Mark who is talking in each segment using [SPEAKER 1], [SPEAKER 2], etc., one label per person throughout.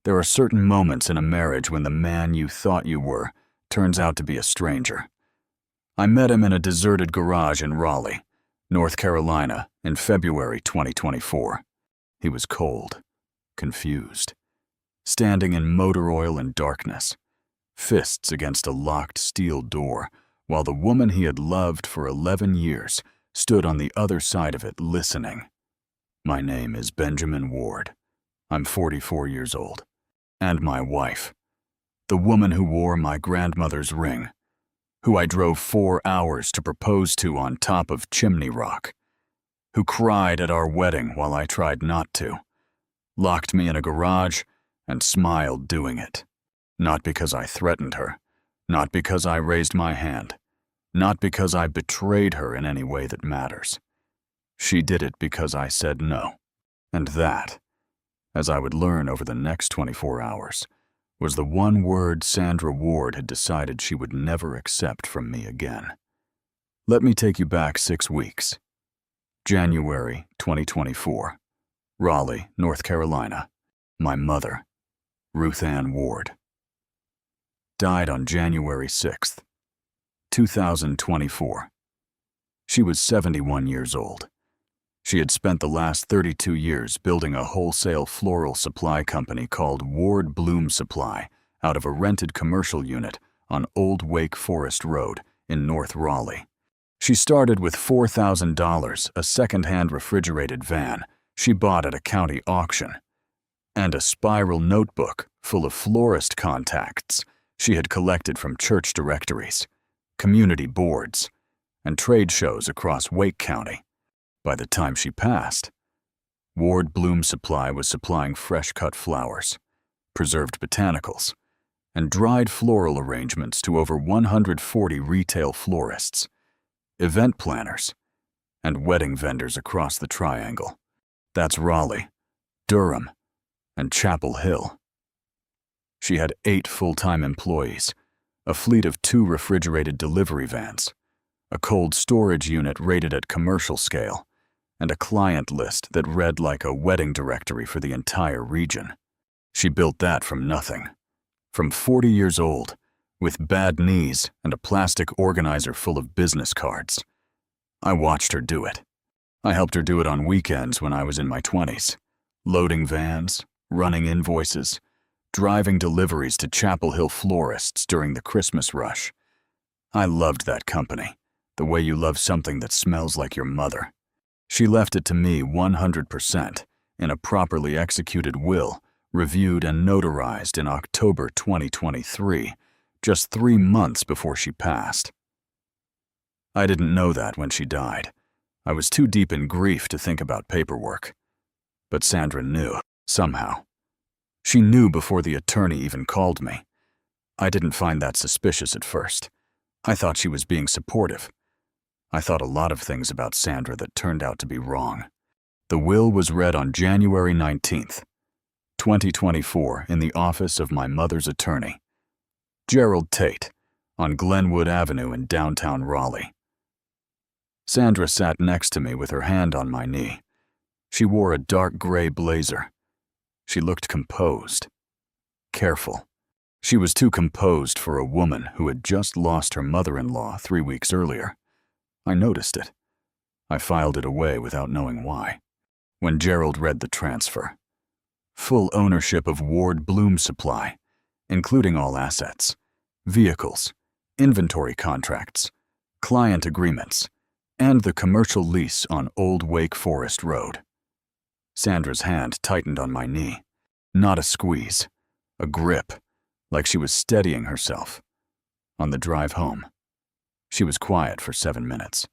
[SPEAKER 1] There are certain moments in a marriage when the man you thought you were turns out to be a stranger. I met him in a deserted garage in Raleigh, North Carolina, in February 2024. He was cold, confused, standing in motor oil and darkness, fists against a locked steel door, while the woman he had loved for 11 years stood on the other side of it listening. My name is Benjamin Ward. I'm 44 years old. And my wife, the woman who wore my grandmother's ring, who I drove 4 hours to propose to on top of Chimney Rock, who cried at our wedding while I tried not to, locked me in a garage and smiled doing it. Not because I threatened her, not because I raised my hand, not because I betrayed her in any way that matters. She did it because I said no. And that, as I would learn over the next 24 hours, was the one word Sandra Ward had decided she would never accept from me again. Let me take you back 6 weeks. January 2024, Raleigh, North Carolina. My mother, Ruth Ann Ward, died on January 6th, 2024. She was 71 years old. She had spent the last 32 years building a wholesale floral supply company called Ward Bloom Supply out of a rented commercial unit on Old Wake Forest Road in North Raleigh. She started with $4,000, a second-hand refrigerated van she bought at a county auction, and a spiral notebook full of florist contacts she had collected from church directories, community boards, and trade shows across Wake County. By the time she passed, Ward Bloom Supply was supplying fresh-cut flowers, preserved botanicals, and dried floral arrangements to over 140 retail florists, event planners, and wedding vendors across the Triangle. That's Raleigh, Durham, and Chapel Hill. She had 8 full-time employees, a fleet of 2 refrigerated delivery vans, a cold storage unit rated at commercial scale, and a client list that read like a wedding directory for the entire region. She built that from nothing. From 40 years old, with bad knees and a plastic organizer full of business cards. I watched her do it. I helped her do it on weekends when I was in my 20s, loading vans, running invoices, driving deliveries to Chapel Hill florists during the Christmas rush. I loved that company, the way you love something that smells like your mother. She left it to me 100% in a properly executed will, reviewed and notarized in October 2023, just 3 months before she passed. I didn't know that when she died. I was too deep in grief to think about paperwork. But Sandra knew, somehow. She knew before the attorney even called me. I didn't find that suspicious at first. I thought she was being supportive. I thought a lot of things about Sandra that turned out to be wrong. The will was read on January 19th, 2024, in the office of my mother's attorney, Gerald Tate, on Glenwood Avenue in downtown Raleigh. Sandra sat next to me with her hand on my knee. She wore a dark gray blazer. She looked composed, careful. She was too composed for a woman who had just lost her mother-in-law 3 weeks earlier. I noticed it. I filed it away without knowing why. When Gerald read the transfer, full ownership of Ward Bloom Supply, including all assets, vehicles, inventory contracts, client agreements, and the commercial lease on Old Wake Forest Road. Sandra's hand tightened on my knee. Not a squeeze, a grip, like she was steadying herself. On the drive home, she was quiet for 7 minutes.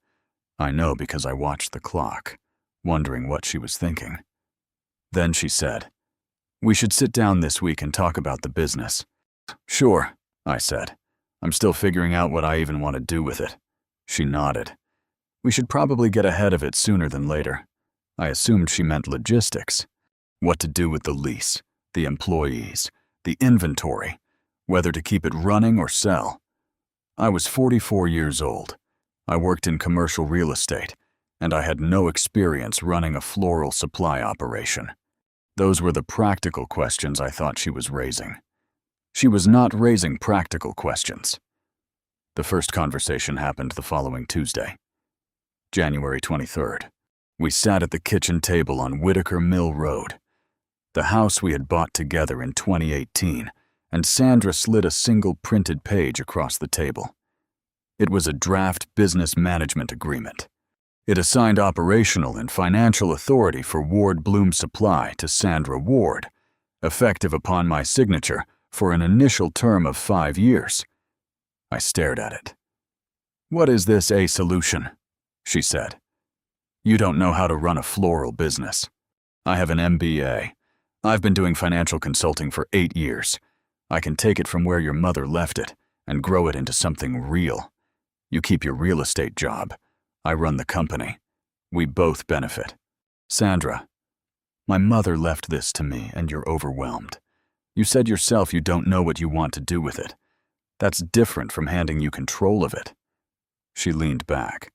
[SPEAKER 1] I know because I watched the clock, wondering what she was thinking. Then she said, "We should sit down this week and talk about the business." "Sure," I said. "I'm still figuring out what I even want to do with it." She nodded. "We should probably get ahead of it sooner than later." I assumed she meant logistics. What to do with the lease, the employees, the inventory, whether to keep it running or sell. I was 44 years old. I worked in commercial real estate, and I had no experience running a floral supply operation. Those were the practical questions I thought she was raising. She was not raising practical questions. The first conversation happened the following Tuesday, January 23rd. We sat at the kitchen table on Whitaker Mill Road, the house we had bought together in 2018, and Sandra slid a single printed page across the table. It was a draft business management agreement. It assigned operational and financial authority for Ward Bloom Supply to Sandra Ward, effective upon my signature for an initial term of 5 years. I stared at it. "What is this a solution?" she said. "You don't know how to run a floral business. I have an MBA. I've been doing financial consulting for 8 years. I can take it from where your mother left it and grow it into something real. You keep your real estate job. I run the company. We both benefit." "Sandra, my mother left this to me and you're overwhelmed. You said yourself you don't know what you want to do with it. That's different from handing you control of it." She leaned back.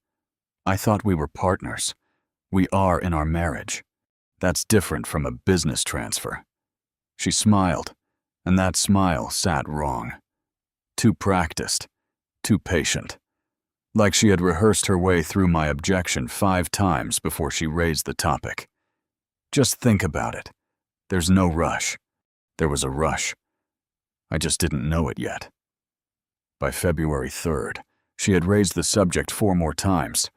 [SPEAKER 1] "I thought we were partners. We are in our marriage. That's different from a business transfer." She smiled, and that smile sat wrong. Too practiced, too patient. Like she had rehearsed her way through my objection 5 times before she raised the topic. "Just think about it. There's no rush." There was a rush. I just didn't know it yet. By February 3rd, she had raised the subject 4 more times.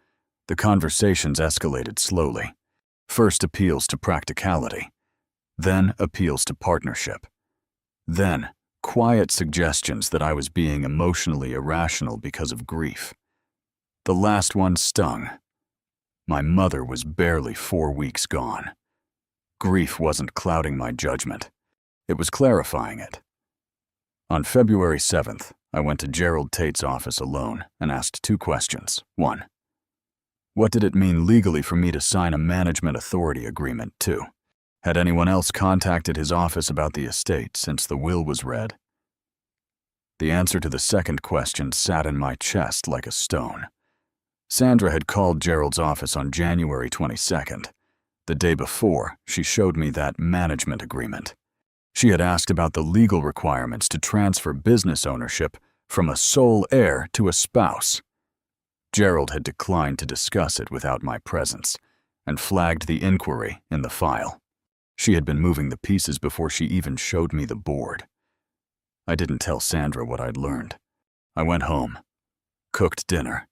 [SPEAKER 1] The conversations escalated slowly. First appeals to practicality, then appeals to partnership, then quiet suggestions that I was being emotionally irrational because of grief. The last one stung. My mother was barely 4 weeks gone. Grief wasn't clouding my judgment. It was clarifying it. On February 7th, I went to Gerald Tate's office alone and asked 2 questions. 1. What did it mean legally for me to sign a management authority agreement? 2. Had anyone else contacted his office about the estate since the will was read? The answer to the second question sat in my chest like a stone. Sandra had called Gerald's office on January 22nd. The day before, she showed me that management agreement. She had asked about the legal requirements to transfer business ownership from a sole heir to a spouse. Gerald had declined to discuss it without my presence and flagged the inquiry in the file. She had been moving the pieces before she even showed me the board. I didn't tell Sandra what I'd learned. I went home, cooked dinner,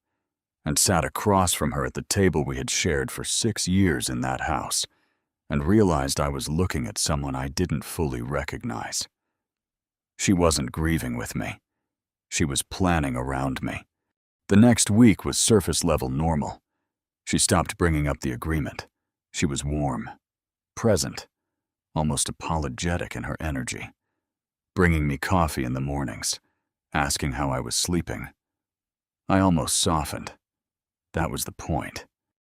[SPEAKER 1] and sat across from her at the table we had shared for 6 years in that house, and realized I was looking at someone I didn't fully recognize. She wasn't grieving with me. She was planning around me. The next week was surface-level normal. She stopped bringing up the agreement. She was warm, present, almost apologetic in her energy, bringing me coffee in the mornings, asking how I was sleeping. I almost softened. That was the point.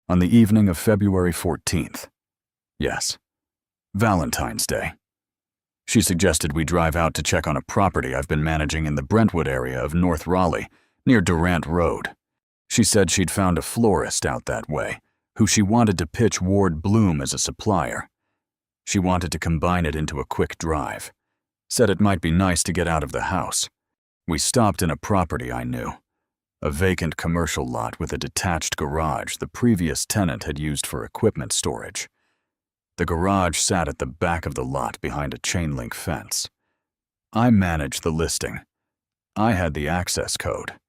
[SPEAKER 1] On the evening of February 14th, yes, Valentine's Day, she suggested we drive out to check on a property I've been managing in the Brentwood area of North Raleigh, near Durant Road. She said she'd found a florist out that way, who she wanted to pitch Ward Bloom as a supplier. She wanted to combine it into a quick drive. Said it might be nice to get out of the house. We stopped in a property I knew, a vacant commercial lot with a detached garage the previous tenant had used for equipment storage. The garage sat at the back of the lot behind a chain-link fence. I managed the listing. I had the access code.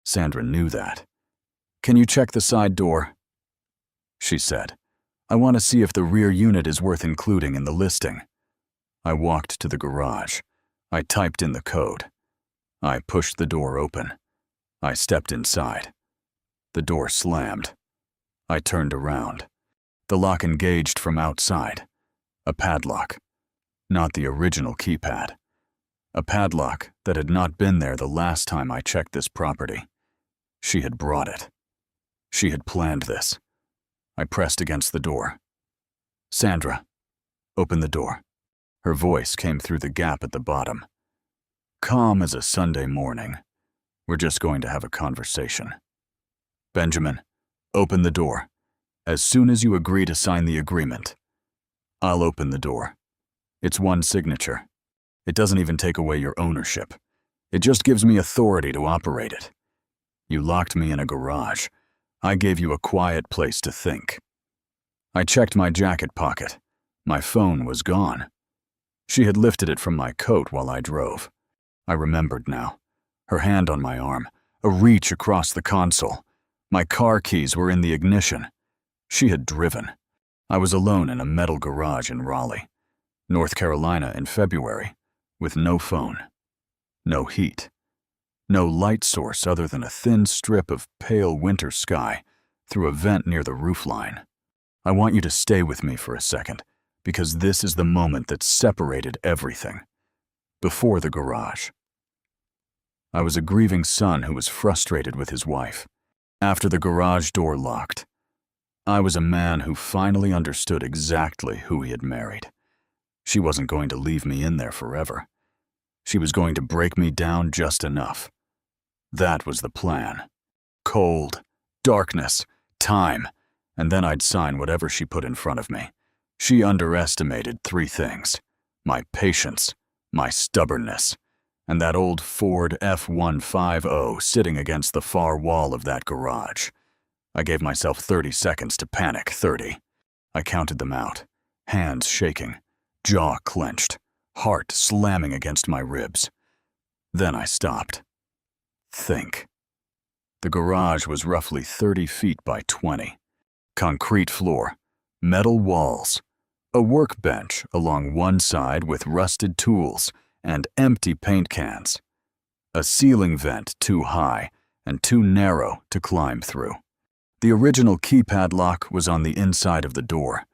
[SPEAKER 1] Sandra knew that. "Can you check the side door?" she said. "I want to see if the rear unit is worth including in the listing." I walked to the garage. I typed in the code. I pushed the door open. I stepped inside. The door slammed. I turned around. The lock engaged from outside. A padlock. Not the original keypad. A padlock that had not been there the last time I checked this property. She had brought it. She had planned this. I pressed against the door. "Sandra, open the door." Her voice came through the gap at the bottom. Calm as a Sunday morning. "We're just going to have a conversation." "Benjamin, open the door. As soon as you agree to sign the agreement." "I'll open the door," It's one signature. It doesn't even take away your ownership. It just gives me authority to operate it. You locked me in a garage. I gave you a quiet place to think. I checked my jacket pocket. My phone was gone. She had lifted it from my coat while I drove. I remembered now. Her hand on my arm, a reach across the console. My car keys were in the ignition. She had driven. I was alone in a metal garage in Raleigh, North Carolina in February, with no phone, no heat, no light source other than a thin strip of pale winter sky through a vent near the roofline. I want you to stay with me for a second, because this is the moment that separated everything. Before the garage. I was a grieving son who was frustrated with his wife. After the garage door locked, I was a man who finally understood exactly who he had married. She wasn't going to leave me in there forever. She was going to break me down just enough. That was the plan. Cold, darkness, time, and then I'd sign whatever she put in front of me. She underestimated 3 things: my patience, my stubbornness, and that old Ford F-150 sitting against the far wall of that garage. I gave myself 30 seconds to panic. 30. I counted them out, hands shaking, jaw clenched, heart slamming against my ribs. Then I stopped. Think. The garage was roughly 30 feet by 20. Concrete floor, metal walls, a workbench along one side with rusted tools and empty paint cans, a ceiling vent too high and too narrow to climb through. The original key padlock was on the inside of the door,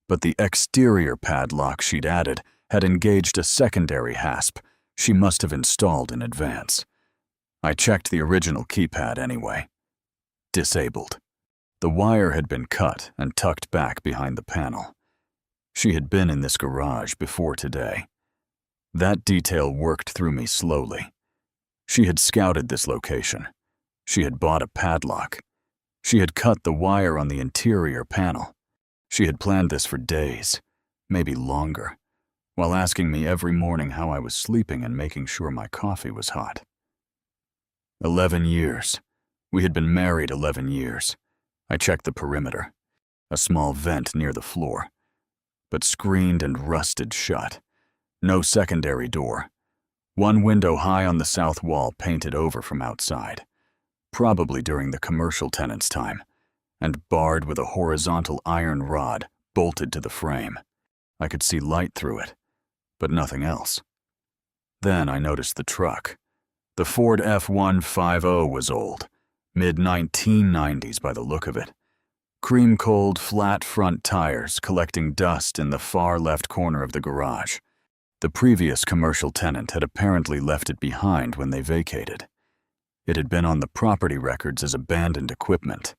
[SPEAKER 1] but the exterior padlock she'd added had engaged a secondary hasp she must have installed in advance. I checked the original keypad anyway. Disabled. The wire had been cut and tucked back behind the panel. She had been in this garage before today. That detail worked through me slowly. She had scouted this location. She had bought a padlock. She had cut the wire on the interior panel. She had planned this for days, maybe longer, while asking me every morning how I was sleeping and making sure my coffee was hot. 11 years. We had been married 11 years. I checked the perimeter. A small vent near the floor, but screened and rusted shut. No secondary door. One window high on the south wall painted over from outside, probably during the commercial tenant's time, and barred with a horizontal iron rod bolted to the frame. I could see light through it, but nothing else. Then I noticed the truck. The Ford F-150 was old, mid-1990s by the look of it. Cream-cold, flat front tires collecting dust in the far left corner of the garage. The previous commercial tenant had apparently left it behind when they vacated. It had been on the property records as abandoned equipment,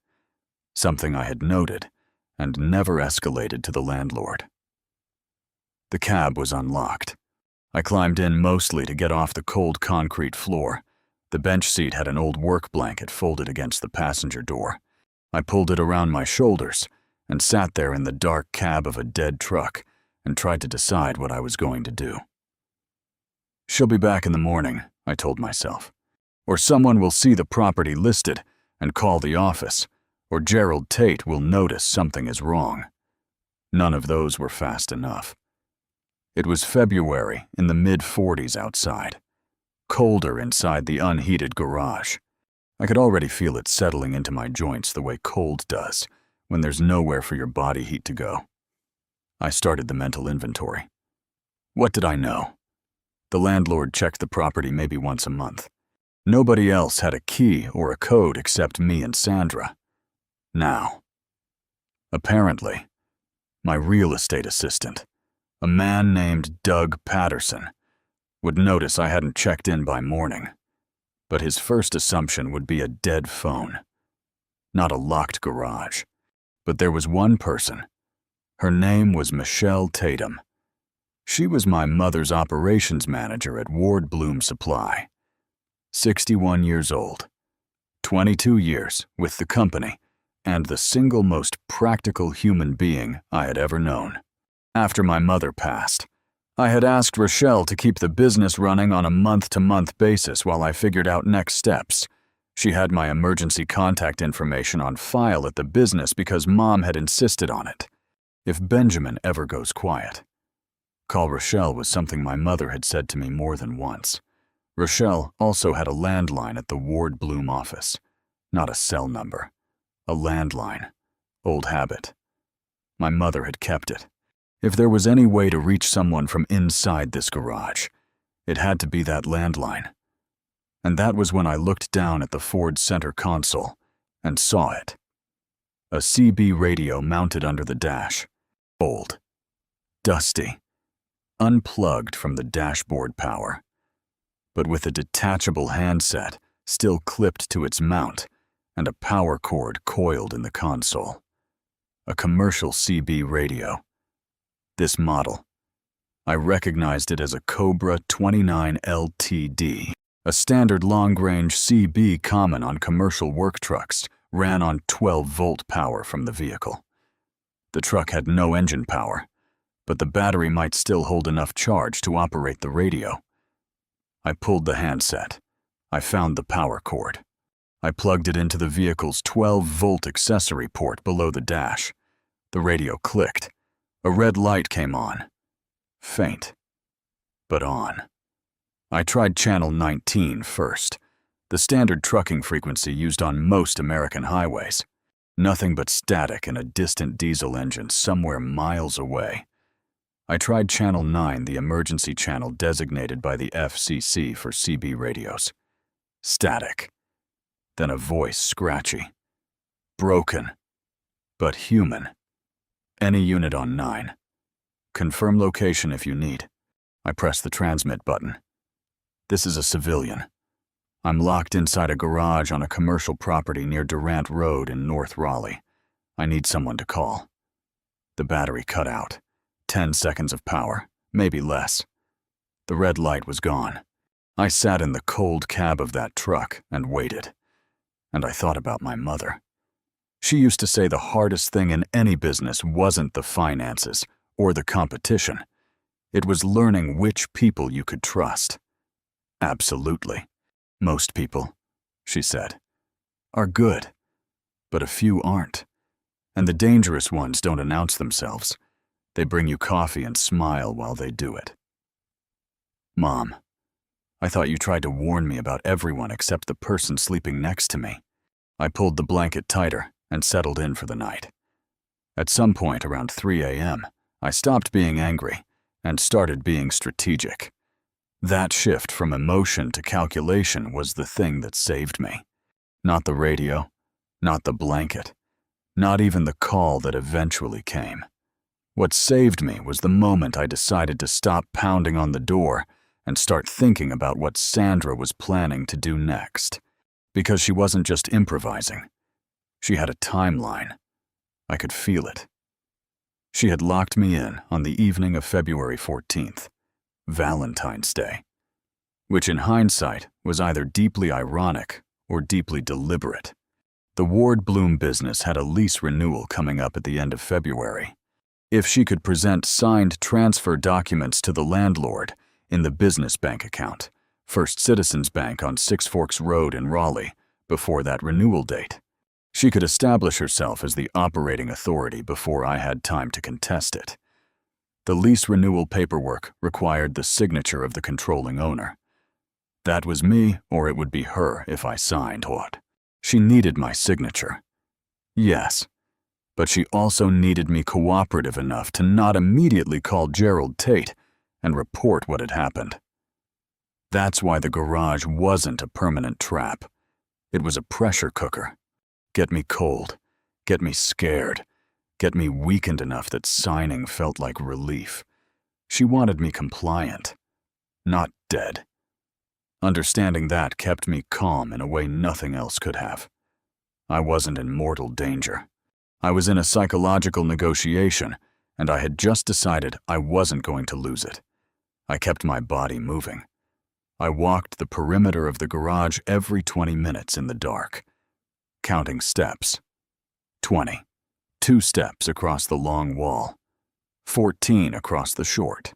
[SPEAKER 1] something I had noted and never escalated to the landlord. The cab was unlocked. I climbed in mostly to get off the cold concrete floor. The bench seat had an old work blanket folded against the passenger door. I pulled it around my shoulders and sat there in the dark cab of a dead truck and tried to decide what I was going to do. She'll be back in the morning, I told myself. Or someone will see the property listed and call the office, or Gerald Tate will notice something is wrong. None of those were fast enough. It was February in the mid-40s outside, colder inside the unheated garage. I could already feel it settling into my joints the way cold does when there's nowhere for your body heat to go. I started the mental inventory. What did I know? The landlord checked the property maybe once a month. Nobody else had a key or a code except me and Sandra. Now, apparently, my real estate assistant, a man named Doug Patterson, would notice I hadn't checked in by morning. But his first assumption would be a dead phone. Not a locked garage. But there was one person. Her name was Michelle Tatum. She was my mother's operations manager at Ward Bloom Supply. 61 years old. 22 years with the company, and the single most practical human being I had ever known. After my mother passed, I had asked Rochelle to keep the business running on a month-to-month basis while I figured out next steps. She had my emergency contact information on file at the business because Mom had insisted on it. If Benjamin ever goes quiet. Call Rochelle was something my mother had said to me more than once. Rochelle also had a landline at the Ward Bloom office. Not a cell number. A landline. Old habit. My mother had kept it. If there was any way to reach someone from inside this garage, it had to be that landline. And that was when I looked down at the Ford center console and saw it. A CB radio mounted under the dash. Old. Dusty. Unplugged from the dashboard power. But with a detachable handset still clipped to its mount and a power cord coiled in the console. A commercial CB radio. This model. I recognized it as a Cobra 29 LTD, a standard long-range CB common on commercial work trucks, ran on 12-volt power from the vehicle. The truck had no engine power, but the battery might still hold enough charge to operate the radio. I pulled the handset. I found the power cord. I plugged it into the vehicle's 12-volt accessory port below the dash. The radio clicked. A red light came on. Faint, but on. I tried channel 19 first, the standard trucking frequency used on most American highways. Nothing but static and a distant diesel engine somewhere miles away. I tried channel 9, the emergency channel designated by the FCC for CB radios. Static. Then a voice scratchy. Broken, but human. Any unit on 9. Confirm location if you need. I press the transmit button. This is a civilian. I'm locked inside a garage on a commercial property near Durant Road in North Raleigh. I need someone to call. The battery cut out. 10 seconds of power, maybe less. The red light was gone. I sat in the cold cab of that truck and waited. And I thought about my mother. She used to say the hardest thing in any business wasn't the finances or the competition. It was learning which people you could trust. Absolutely. Most people, she said, are good, but a few aren't. And the dangerous ones don't announce themselves. They bring you coffee and smile while they do it. Mom, I thought you tried to warn me about everyone except the person sleeping next to me. I pulled the blanket tighter and settled in for the night. At some point around 3 a.m., I stopped being angry and started being strategic. That shift from emotion to calculation was the thing that saved me. Not the radio, not the blanket, not even the call that eventually came. What saved me was the moment I decided to stop pounding on the door and start thinking about what Sandra was planning to do next. Because she wasn't just improvising. She had a timeline. I could feel it. She had locked me in on the evening of February 14th, Valentine's Day, which in hindsight was either deeply ironic or deeply deliberate. The Ward Bloom business had a lease renewal coming up at the end of February. If she could present signed transfer documents to the landlord in the business bank account, First Citizens Bank on Six Forks Road in Raleigh, before that renewal date, she could establish herself as the operating authority before I had time to contest it. The lease renewal paperwork required the signature of the controlling owner. That was me, or it would be her if I signed what. She needed my signature. Yes, but she also needed me cooperative enough to not immediately call Gerald Tate and report what had happened. That's why the garage wasn't a permanent trap. It was a pressure cooker. Get me cold, get me scared, get me weakened enough that signing felt like relief. She wanted me compliant, not dead. Understanding that kept me calm in a way nothing else could have. I wasn't in mortal danger. I was in a psychological negotiation, and I had just decided I wasn't going to lose it. I kept my body moving. I walked the perimeter of the garage every 20 minutes in the dark, counting steps. 20. 2 steps across the long wall. 14 across the short.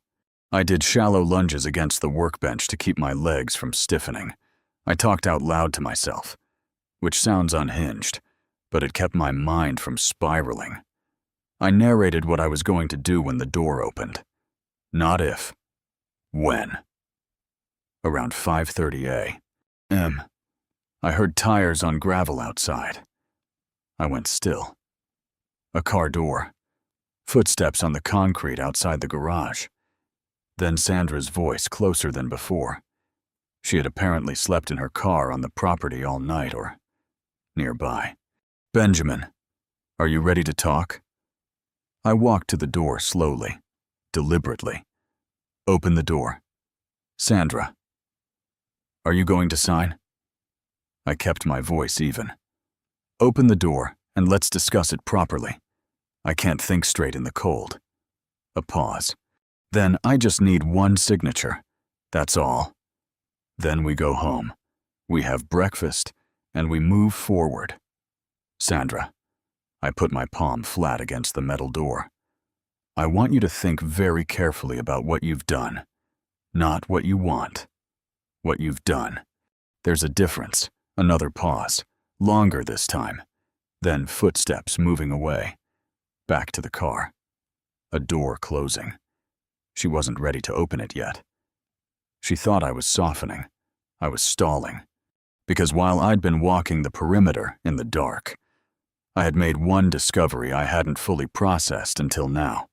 [SPEAKER 1] I did shallow lunges against the workbench to keep my legs from stiffening. I talked out loud to myself, which sounds unhinged, but it kept my mind from spiraling. I narrated what I was going to do when the door opened. Not if. When. Around 5:30 a.m. I heard tires on gravel outside. I went still. A car door. Footsteps on the concrete outside the garage. Then Sandra's voice, closer than before. She had apparently slept in her car on the property all night or nearby. "Benjamin, are you ready to talk?" I walked to the door slowly, deliberately. Open the door. "Sandra, are you going to sign?" I kept my voice even. "Open the door and let's discuss it properly. I can't think straight in the cold." A pause. "Then I just need one signature. That's all. Then we go home. We have breakfast and we move forward. Sandra." I put my palm flat against the metal door. "I want you to think very carefully about what you've done. Not what you want. What you've done. There's a difference." Another pause. Longer this time. Then footsteps moving away. Back to the car. A door closing. She wasn't ready to open it yet. She thought I was softening. I was stalling. Because while I'd been walking the perimeter in the dark, I had made one discovery I hadn't fully processed until now.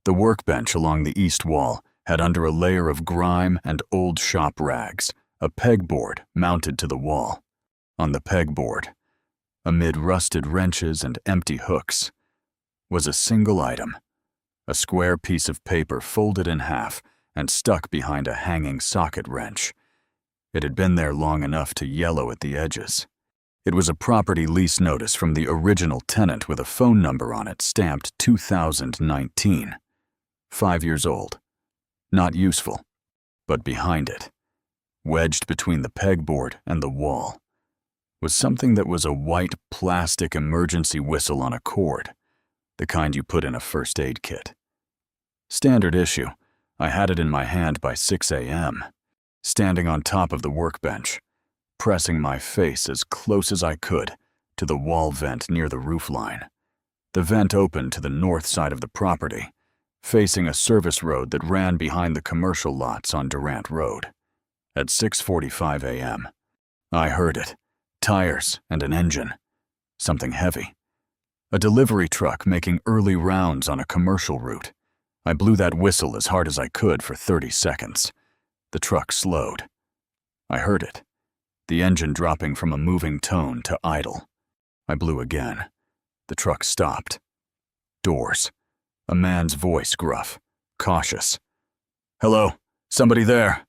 [SPEAKER 1] The workbench along the east wall had under a layer of grime and old shop rags a pegboard mounted to the wall. On the pegboard, amid rusted wrenches and empty hooks, was a single item, a square piece of paper folded in half and stuck behind a hanging socket wrench. It had been there long enough to yellow at the edges. It was a property lease notice from the original tenant with a phone number on it stamped 2019. 5 years old. Not useful. But behind it, wedged between the pegboard and the wall, was something that was a white plastic emergency whistle on a cord, the kind you put in a first aid kit. Standard issue. I had it in my hand by 6 a.m., standing on top of the workbench, pressing my face as close as I could to the wall vent near the roofline. The vent opened to the north side of the property, facing a service road that ran behind the commercial lots on Durant Road. At 6:45 a.m., I heard it. Tires and an engine. Something heavy. A delivery truck making early rounds on a commercial route. I blew that whistle as hard as I could for 30 seconds. The truck slowed. I heard it. The engine dropping from a moving tone to idle. I blew again. The truck stopped. Doors. A man's voice gruff, cautious. "Hello? Somebody there?"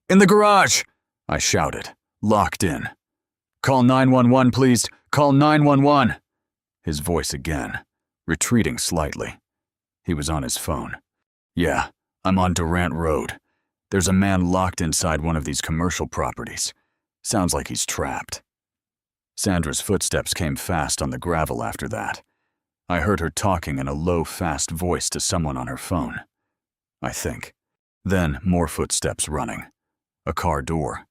[SPEAKER 1] "In the garage!" I shouted, locked in. "Call 911, please. Call 911. His voice again, retreating slightly. He was on his phone. "Yeah, I'm on Durant Road. There's a man locked inside one of these commercial properties. Sounds like he's trapped." Sandra's footsteps came fast on the gravel after that. I heard her talking in a low, fast voice to someone on her phone, I think. Then more footsteps running. A car door.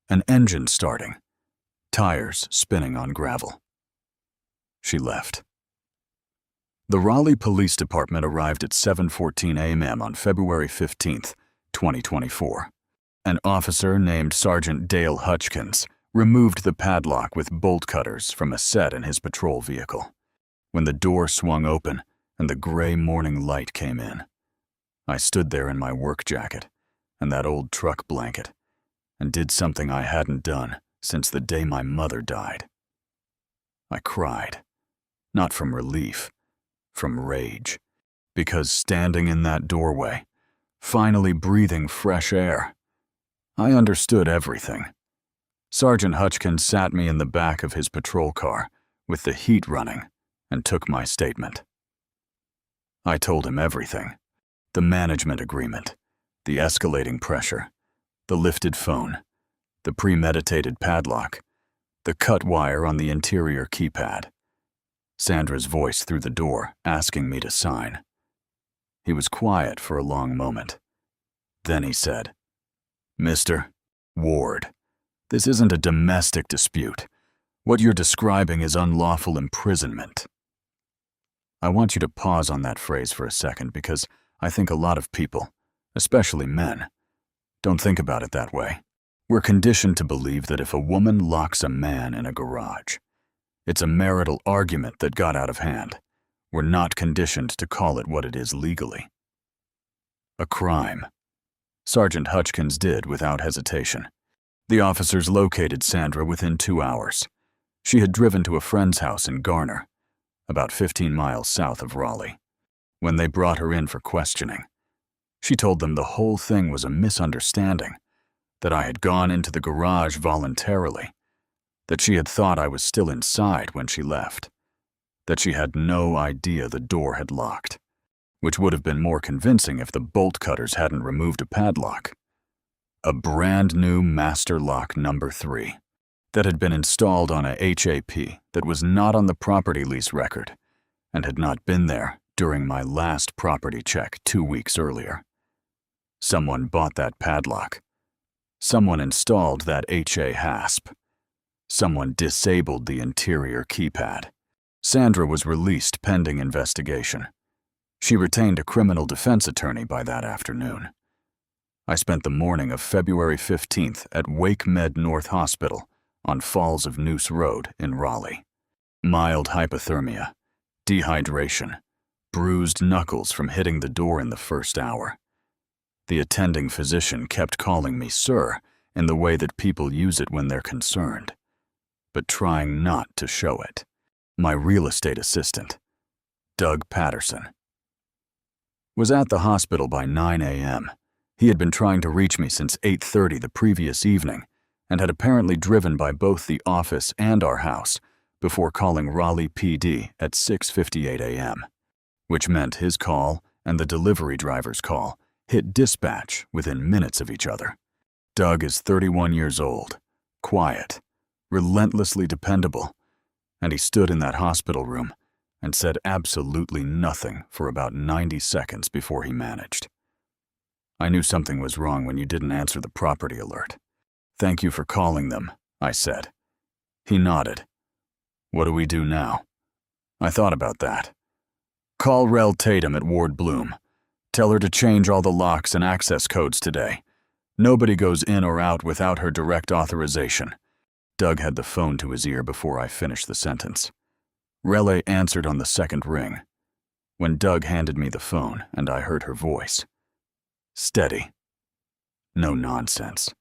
[SPEAKER 1] An engine starting. Tires spinning on gravel. She left. The Raleigh Police Department arrived at 7:14 a.m. on February 15th, 2024. An officer named Sergeant Dale Hutchkins removed the padlock with bolt cutters from a set in his patrol vehicle. When the door swung open and the gray morning light came in, I stood there in my work jacket and that old truck blanket and did something I hadn't done since the day my mother died. I cried, not from relief, from rage, because standing in that doorway, finally breathing fresh air, I understood everything. Sergeant Hutchkins sat me in the back of his patrol car with the heat running and took my statement. I told him everything. The management agreement, the escalating pressure, the lifted phone, the premeditated padlock, the cut wire on the interior keypad, Sandra's voice through the door asking me to sign. He was quiet for a long moment. Then he said, "Mr. Ward, this isn't a domestic dispute. What you're describing is unlawful imprisonment." I want you to pause on that phrase for a second because I think a lot of people, especially men, don't think about it that way. We're conditioned to believe that if a woman locks a man in a garage, it's a marital argument that got out of hand. We're not conditioned to call it what it is legally. A crime. Sergeant Hutchkins did without hesitation. The officers located Sandra within 2 hours. She had driven to a friend's house in Garner, about 15 miles south of Raleigh. When they brought her in for questioning, she told them the whole thing was a misunderstanding, that I had gone into the garage voluntarily, that she had thought I was still inside when she left, that she had no idea the door had locked, which would have been more convincing if the bolt cutters hadn't removed a padlock. A brand new Master Lock number 3 that had been installed on a HAP that was not on the property lease record and had not been there during my last property check 2 weeks earlier. Someone bought that padlock. Someone installed that HA hasp. Someone disabled the interior keypad. Sandra was released pending investigation. She retained a criminal defense attorney by that afternoon. I spent the morning of February 15th at Wake Med North Hospital on Falls of Noose Road in Raleigh. Mild hypothermia, dehydration, bruised knuckles from hitting the door in the first hour. The attending physician kept calling me sir in the way that people use it when they're concerned, but trying not to show it. My real estate assistant, Doug Patterson, was at the hospital by 9 a.m. He had been trying to reach me since 8:30 the previous evening and had apparently driven by both the office and our house before calling Raleigh PD at 6:58 a.m., which meant his call and the delivery driver's call hit dispatch within minutes of each other. Doug is 31 years old, quiet, relentlessly dependable, and he stood in that hospital room and said absolutely nothing for about 90 seconds before he managed. "I knew something was wrong when you didn't answer the property alert. Thank you for calling them," I said. He nodded. "What do we do now?" I thought about that. "Call Rel Tatum at Ward Bloom. Tell her to change all the locks and access codes today. Nobody goes in or out without her direct authorization." Doug had the phone to his ear before I finished the sentence. Rele answered on the second ring. When Doug handed me the phone and I heard her voice. Steady. No nonsense.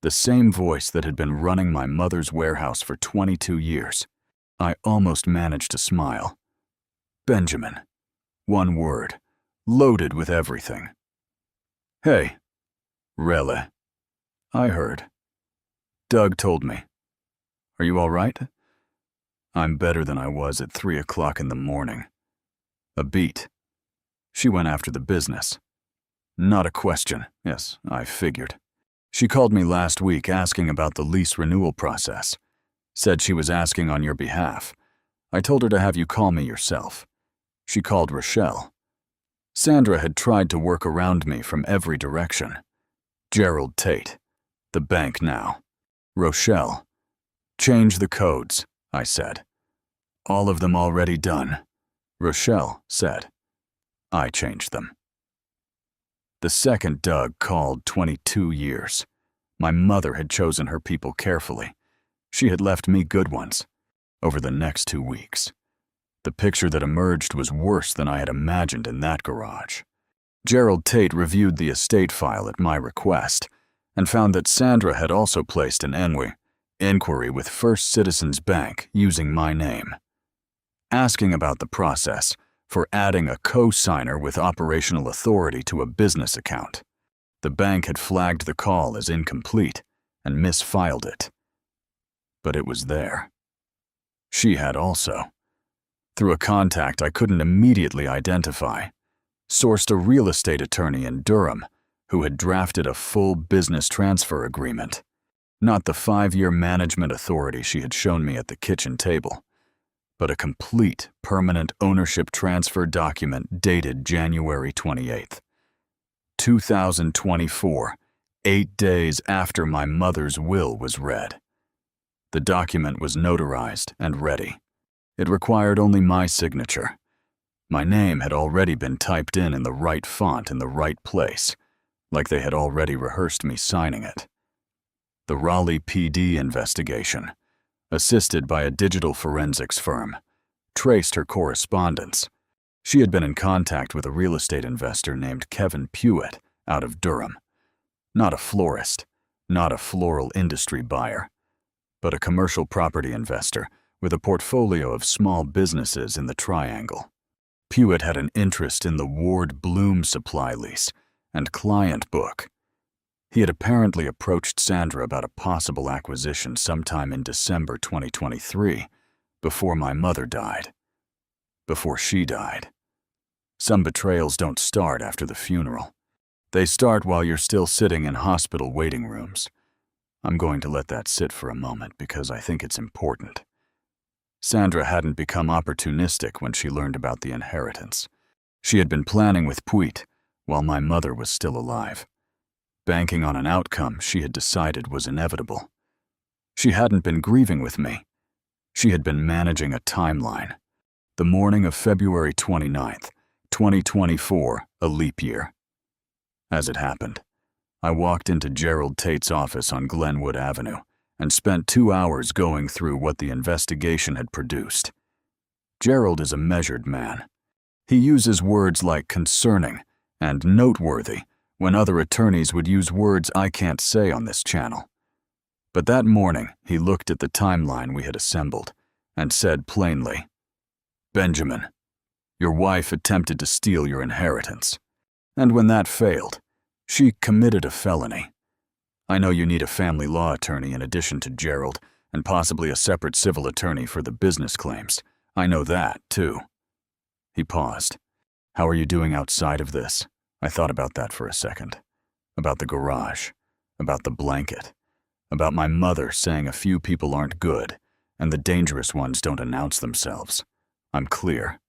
[SPEAKER 1] The same voice that had been running my mother's warehouse for 22 years. I almost managed to smile. Benjamin. One word. Loaded with everything. "Hey." Rele. "I heard. Doug told me. Are you all right?" "I'm better than I was at 3 o'clock in the morning." A beat. She went after the business. Not a question. Yes, I figured. She called me last week asking about the lease renewal process. Said she was asking on your behalf. I told her to have you call me yourself. She called Rochelle. Sandra had tried to work around me from every direction. Gerald Tate. The bank now. Rochelle. "Change the codes," I said. "All of them already done," Rochelle said. I changed them. The second Doug called 22 years. My mother had chosen her people carefully. She had left me good ones. Over the next 2 weeks, the picture that emerged was worse than I had imagined in that garage. Gerald Tate reviewed the estate file at my request and found that Sandra had also placed an inquiry with First Citizens Bank using my name, asking about the process for adding a co-signer with operational authority to a business account. The bank had flagged the call as incomplete and misfiled it. But it was there. She had also. Through a contact I couldn't immediately identify, sourced a real estate attorney in Durham who had drafted a full business transfer agreement. Not the 5-year management authority she had shown me at the kitchen table, but a complete permanent ownership transfer document dated January 28th. 2024, 8 days after my mother's will was read. The document was notarized and ready. It required only my signature. My name had already been typed in the right font in the right place, like they had already rehearsed me signing it. The Raleigh PD investigation, assisted by a digital forensics firm, traced her correspondence. She had been in contact with a real estate investor named Kevin Pewitt out of Durham. Not a florist, not a floral industry buyer, but a commercial property investor with a portfolio of small businesses in the Triangle. Pewitt had an interest in the Ward Bloom supply lease and client book. He had apparently approached Sandra about a possible acquisition sometime in December 2023, before my mother died. Before she died. Some betrayals don't start after the funeral. They start while you're still sitting in hospital waiting rooms. I'm going to let that sit for a moment because I think it's important. Sandra hadn't become opportunistic when she learned about the inheritance. She had been planning with Pewitt while my mother was still alive, banking on an outcome she had decided was inevitable. She hadn't been grieving with me. She had been managing a timeline. The morning of February 29th, 2024, a leap year. As it happened, I walked into Gerald Tate's office on Glenwood Avenue and spent 2 hours going through what the investigation had produced. Gerald is a measured man. He uses words like concerning and noteworthy when other attorneys would use words I can't say on this channel. But that morning, he looked at the timeline we had assembled and said plainly, "Benjamin, your wife attempted to steal your inheritance. And when that failed, she committed a felony. I know you need a family law attorney in addition to Gerald, and possibly a separate civil attorney for the business claims. I know that, too." He paused. "How are you doing outside of this?" I thought about that for a second. About the garage. About the blanket. About my mother saying a few people aren't good, and the dangerous ones don't announce themselves. I'm clear.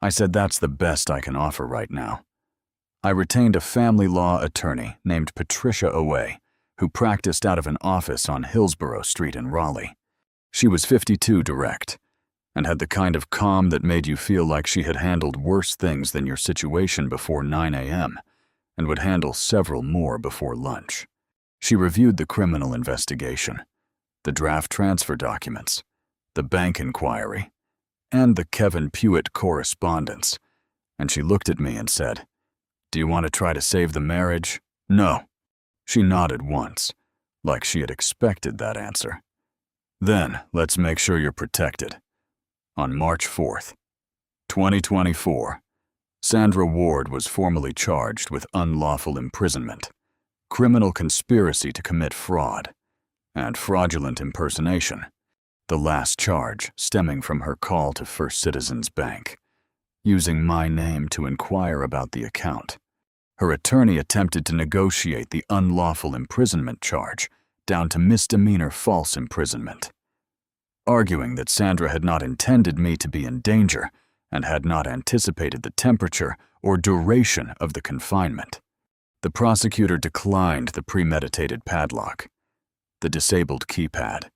[SPEAKER 1] I said that's the best I can offer right now. I retained a family law attorney named Patricia Owe, who practiced out of an office on Hillsborough Street in Raleigh. She was 52 direct, and had the kind of calm that made you feel like she had handled worse things than your situation before 9 a.m., and would handle several more before lunch. She reviewed the criminal investigation, the draft transfer documents, the bank inquiry, and the Kevin Pewitt correspondence, and she looked at me and said, "Do you want to try to save the marriage?" "No." She nodded once, like she had expected that answer. "Then, let's make sure you're protected." On March 4th, 2024, Sandra Ward was formally charged with unlawful imprisonment, criminal conspiracy to commit fraud, and fraudulent impersonation, the last charge stemming from her call to First Citizens Bank, using my name to inquire about the account. Her attorney attempted to negotiate the unlawful imprisonment charge down to misdemeanor false imprisonment, arguing that Sandra had not intended me to be in danger and had not anticipated the temperature or duration of the confinement. The prosecutor declined the premeditated padlock, the disabled keypad,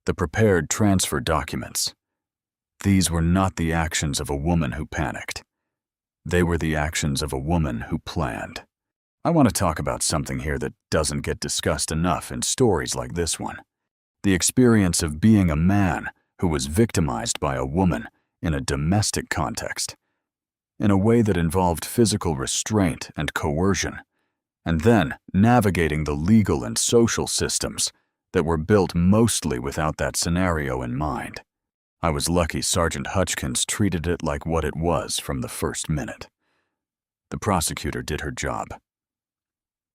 [SPEAKER 1] the prepared transfer documents. These were not the actions of a woman who panicked. They were the actions of a woman who planned. I want to talk about something here that doesn't get discussed enough in stories like this one. The experience of being a man who was victimized by a woman in a domestic context, in a way that involved physical restraint and coercion, and then navigating the legal and social systems that were built mostly without that scenario in mind. I was lucky Sergeant Hutchkins treated it like what it was from the first minute. The prosecutor did her job.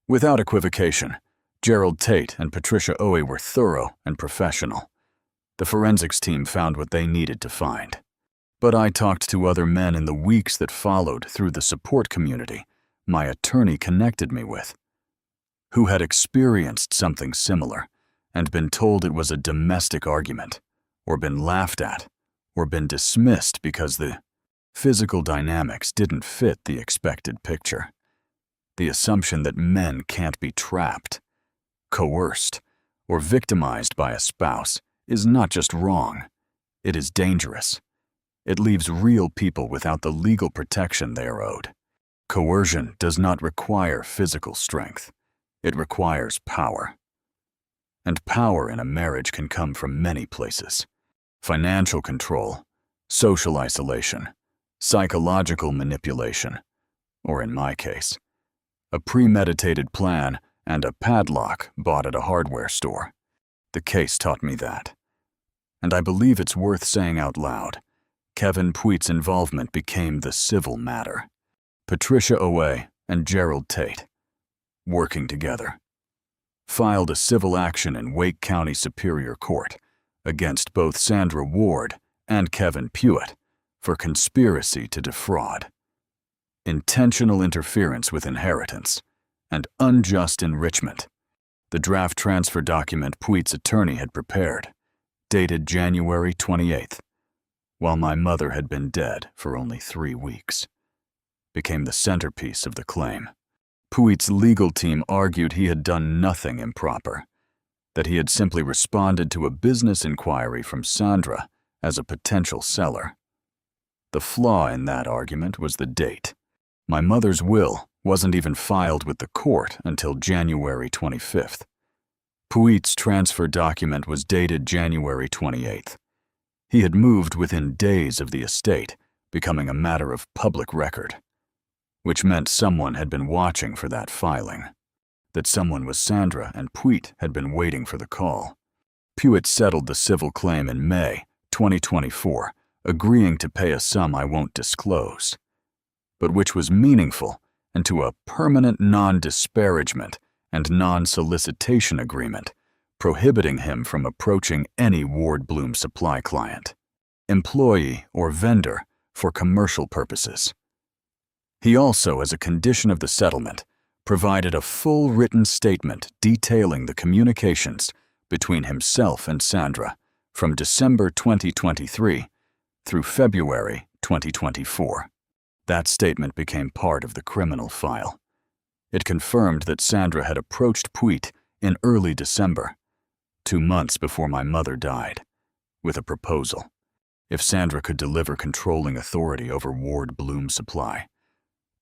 [SPEAKER 1] Without equivocation, Gerald Tate and Patricia Owe were thorough and professional. The forensics team found what they needed to find. But I talked to other men in the weeks that followed through the support community my attorney connected me with, who had experienced something similar and been told it was a domestic argument, or been laughed at, or been dismissed because the physical dynamics didn't fit the expected picture. The assumption that men can't be trapped, coerced, or victimized by a spouse is not just wrong, it is dangerous. It leaves real people without the legal protection they are owed. Coercion does not require physical strength. It requires power. And power in a marriage can come from many places. Financial control, social isolation, psychological manipulation, or in my case, a premeditated plan and a padlock bought at a hardware store. The case taught me that. And I believe it's worth saying out loud, Kevin Puig's involvement became the civil matter. Patricia Owe and Gerald Tate, working together, filed a civil action in Wake County Superior Court against both Sandra Ward and Kevin Puig for conspiracy to defraud, intentional interference with inheritance, and unjust enrichment. The draft transfer document Puig's attorney had prepared, dated January 28th, while my mother had been dead for only 3 weeks, became the centerpiece of the claim. Puig's legal team argued he had done nothing improper, that he had simply responded to a business inquiry from Sandra as a potential seller. The flaw in that argument was the date. My mother's will wasn't even filed with the court until January 25th. Puig's transfer document was dated January 28th. He had moved within days of the estate, becoming a matter of public record, which meant someone had been watching for that filing, that someone was Sandra and Puig had been waiting for the call. Puig settled the civil claim in May 2024, agreeing to pay a sum I won't disclose, but which was meaningful and to a permanent non-disparagement and non-solicitation agreement prohibiting him from approaching any Ward Bloom Supply client, employee, or vendor for commercial purposes. He also, as a condition of the settlement, provided a full written statement detailing the communications between himself and Sandra from December 2023 through February 2024. That statement became part of the criminal file. It confirmed that Sandra had approached Puig in early December, 2 months before my mother died, with a proposal. If Sandra could deliver controlling authority over Ward Bloom Supply,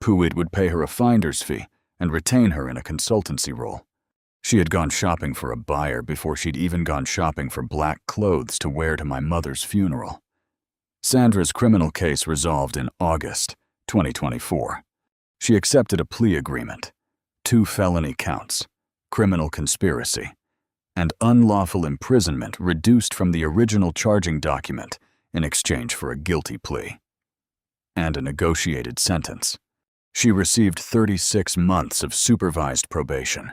[SPEAKER 1] Puig would pay her a finder's fee and retain her in a consultancy role. She had gone shopping for a buyer before she'd even gone shopping for black clothes to wear to my mother's funeral. Sandra's criminal case resolved in August 2024. She accepted a plea agreement, 2 felony counts, criminal conspiracy, and unlawful imprisonment reduced from the original charging document in exchange for a guilty plea, and a negotiated sentence. She received 36 months of supervised probation,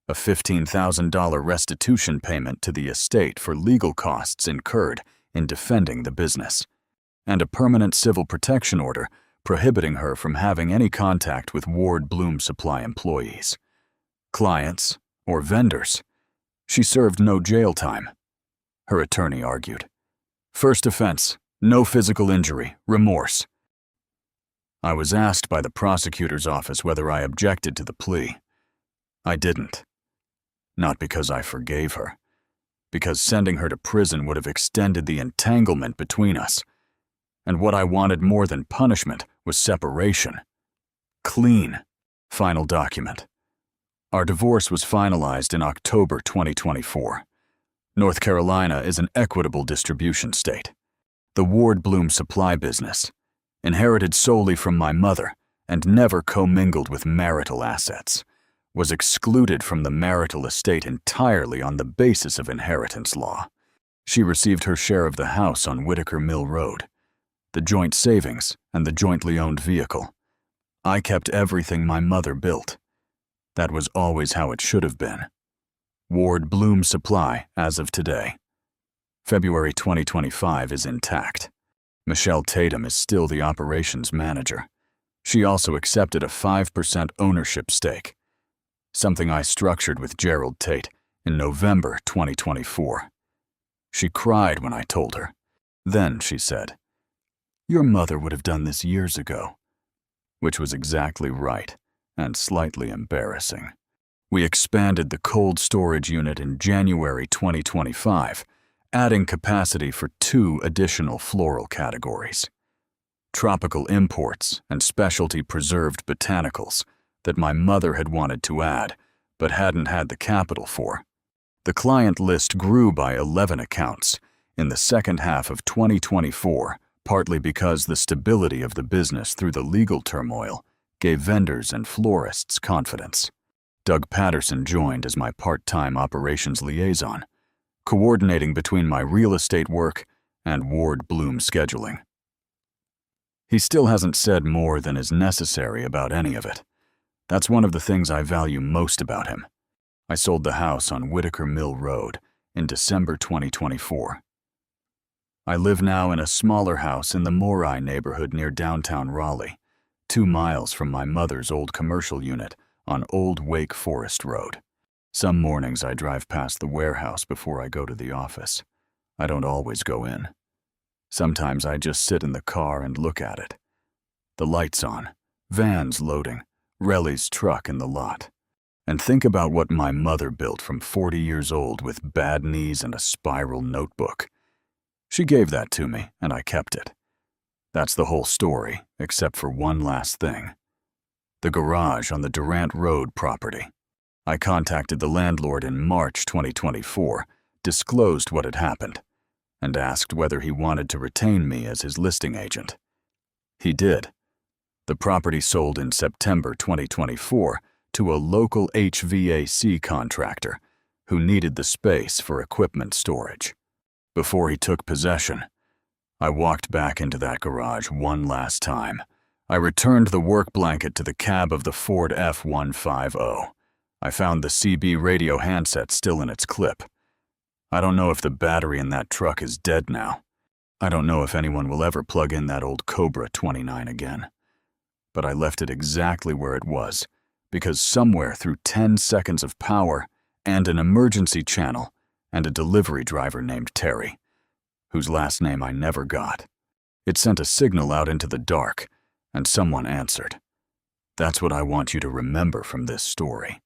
[SPEAKER 1] a $15,000 restitution payment to the estate for legal costs incurred in defending the business, and a permanent civil protection order prohibiting her from having any contact with Ward Bloom Supply employees, clients, or vendors. She served no jail time, her attorney argued. First offense, no physical injury, remorse. I was asked by the prosecutor's office whether I objected to the plea. I didn't. Not because I forgave her, because sending her to prison would have extended the entanglement between us. And what I wanted more than punishment was separation. Clean. Final document. Our divorce was finalized in October 2024. North Carolina is an equitable distribution state. The Ward Bloom Supply business, inherited solely from my mother and never commingled with marital assets, was excluded from the marital estate entirely on the basis of inheritance law. She received her share of the house on Whitaker Mill Road, the joint savings, and the jointly owned vehicle. I kept everything my mother built. That was always how it should have been. Ward Bloom Supply as of today. February 2025 is intact. Michelle Tatum is still the operations manager. She also accepted a 5% ownership stake, something I structured with Gerald Tate in November 2024. She cried when I told her. Then she said, "Your mother would have done this years ago," which was exactly right. and slightly embarrassing. We expanded the cold storage unit in January 2025, adding capacity for 2 additional floral categories: tropical imports and specialty preserved botanicals that my mother had wanted to add but hadn't had the capital for. The client list grew by 11 accounts in the second half of 2024, partly because the stability of the business through the legal turmoil gave vendors and florists confidence. Doug Patterson joined as my part-time operations liaison, coordinating between my real estate work and Ward Bloom scheduling. He still hasn't said more than is necessary about any of it. That's one of the things I value most about him. I sold the house on Whitaker Mill Road in December 2024. I live now in a smaller house in the Morai neighborhood near downtown Raleigh, 2 miles from my mother's old commercial unit on Old Wake Forest Road. Some mornings I drive past the warehouse before I go to the office. I don't always go in. Sometimes I just sit in the car and look at it. The lights on, vans loading, Relly's truck in the lot. And think about what my mother built from 40 years old with bad knees and a spiral notebook. She gave that to me, and I kept it. That's the whole story, except for one last thing. The garage on the Durant Road property. I contacted the landlord in March 2024, disclosed what had happened, and asked whether he wanted to retain me as his listing agent. He did. The property sold in September 2024 to a local HVAC contractor who needed the space for equipment storage. Before he took possession, I walked back into that garage one last time. I returned the work blanket to the cab of the Ford F-150. I found the CB radio handset still in its clip. I don't know if the battery in that truck is dead now. I don't know if anyone will ever plug in that old Cobra 29 again. But I left it exactly where it was, because somewhere through 10 seconds of power and an emergency channel and a delivery driver named Terry, whose last name I never got, it sent a signal out into the dark, and someone answered. That's what I want you to remember from this story.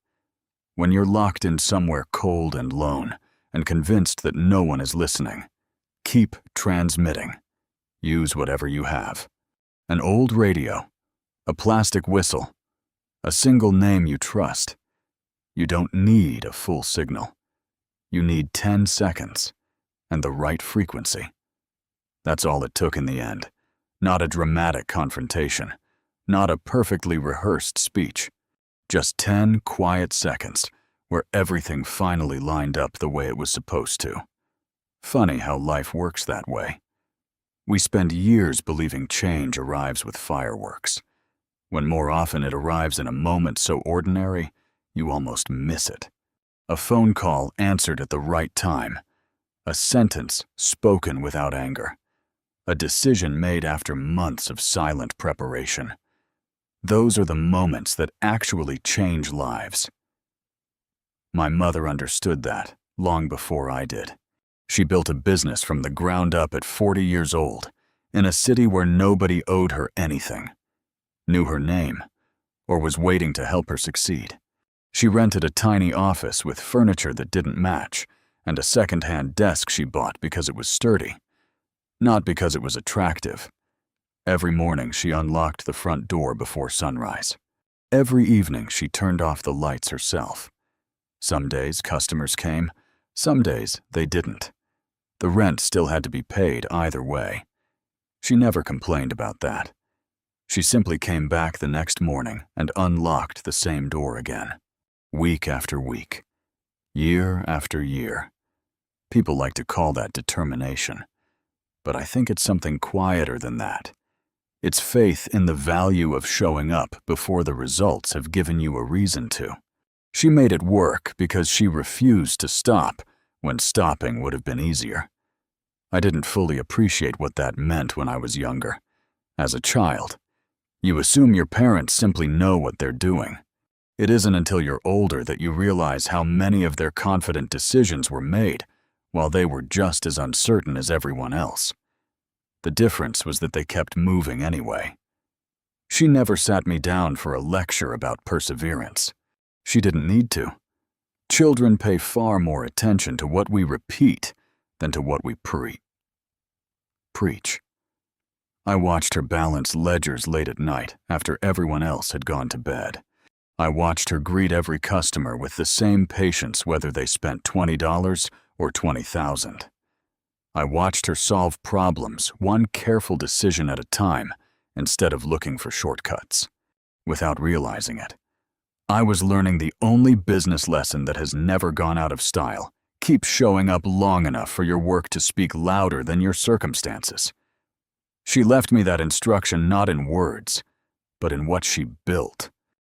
[SPEAKER 1] When you're locked in somewhere cold and lone, and convinced that no one is listening, keep transmitting. Use whatever you have. An old radio, a plastic whistle, a single name you trust. You don't need a full signal. You need 10 seconds and the right frequency. That's all it took in the end. Not a dramatic confrontation, not a perfectly rehearsed speech. Just 10 quiet seconds where everything finally lined up the way it was supposed to. Funny how life works that way. We spend years believing change arrives with fireworks, when more often it arrives in a moment so ordinary, you almost miss it. A phone call answered at the right time. A sentence spoken without anger. A decision made after months of silent preparation. Those are the moments that actually change lives. My mother understood that long before I did. She built a business from the ground up at 40 years old, in a city where nobody owed her anything, knew her name, or was waiting to help her succeed. She rented a tiny office with furniture that didn't match, and a second-hand desk she bought because it was sturdy, not because it was attractive. Every morning she unlocked the front door before sunrise. Every evening she turned off the lights herself. Some days customers came, some days they didn't. The rent still had to be paid either way. She never complained about that. She simply came back the next morning and unlocked the same door again. Week after week. Year after year. People like to call that determination. But I think it's something quieter than that. It's faith in the value of showing up before the results have given you a reason to. She made it work because she refused to stop when stopping would have been easier. I didn't fully appreciate what that meant when I was younger. As a child, you assume your parents simply know what they're doing. It isn't until you're older that you realize how many of their confident decisions were made while they were just as uncertain as everyone else. The difference was that they kept moving anyway. She never sat me down for a lecture about perseverance. She didn't need to. Children pay far more attention to what we repeat than to what we preach. I watched her balance ledgers late at night after everyone else had gone to bed. I watched her greet every customer with the same patience whether they spent $20 or $20,000. I watched her solve problems one careful decision at a time instead of looking for shortcuts. Without realizing it, I was learning the only business lesson that has never gone out of style. Keep showing up long enough for your work to speak louder than your circumstances. She left me that instruction not in words, but in what she built.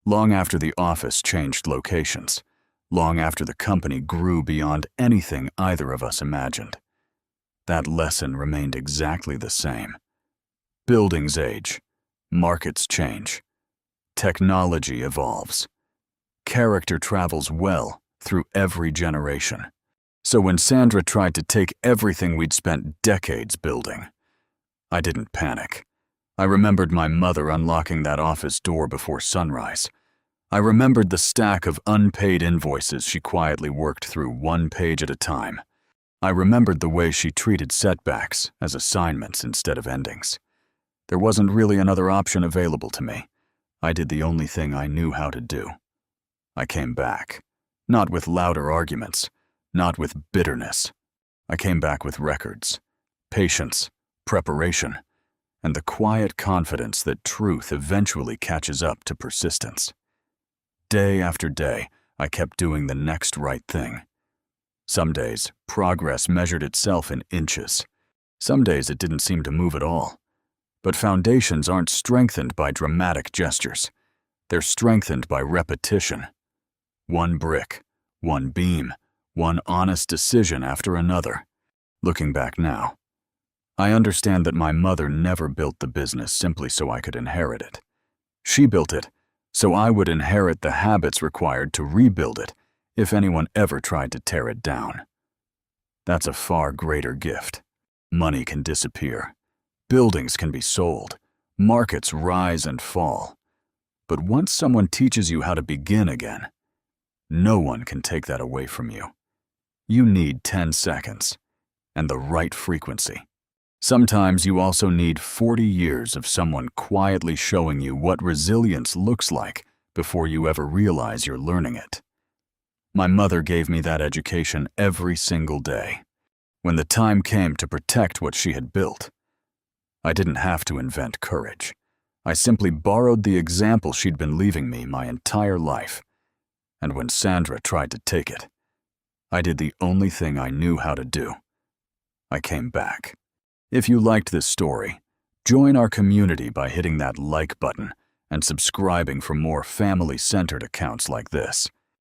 [SPEAKER 1] Long after the office changed locations, long after the company grew beyond anything either of us imagined, that lesson remained exactly the same. Buildings age, markets change, technology evolves. Character travels well through every generation. So when Sandra tried to take everything we'd spent decades building, I didn't panic. I remembered my mother unlocking that office door before sunrise. I remembered the stack of unpaid invoices she quietly worked through one page at a time. I remembered the way she treated setbacks as assignments instead of endings. There wasn't really another option available to me. I did the only thing I knew how to do. I came back, not with louder arguments, not with bitterness. I came back with records, patience, preparation, and the quiet confidence that truth eventually catches up to persistence. Day after day, I kept doing the next right thing. Some days, progress measured itself in inches. Some days it didn't seem to move at all. But foundations aren't strengthened by dramatic gestures. They're strengthened by repetition. One brick, one beam, one honest decision after another. Looking back now, I understand that my mother never built the business simply so I could inherit it. She built it so I would inherit the habits required to rebuild it if anyone ever tried to tear it down. That's a far greater gift. Money can disappear. Buildings can be sold. Markets rise and fall. But once someone teaches you how to begin again, no one can take that away from you. You need 10 seconds and the right frequency. Sometimes you also need 40 years of someone quietly showing you what resilience looks like before you ever realize you're learning it. My mother gave me that education every single day. When the time came to protect what she had built, I didn't have to invent courage. I simply borrowed the example she'd been leaving me my entire life. And when Sandra tried to take it, I did the only thing I knew how to do. I came back. If you liked this story, join our community by hitting that like button and subscribing for more family-centered accounts like this.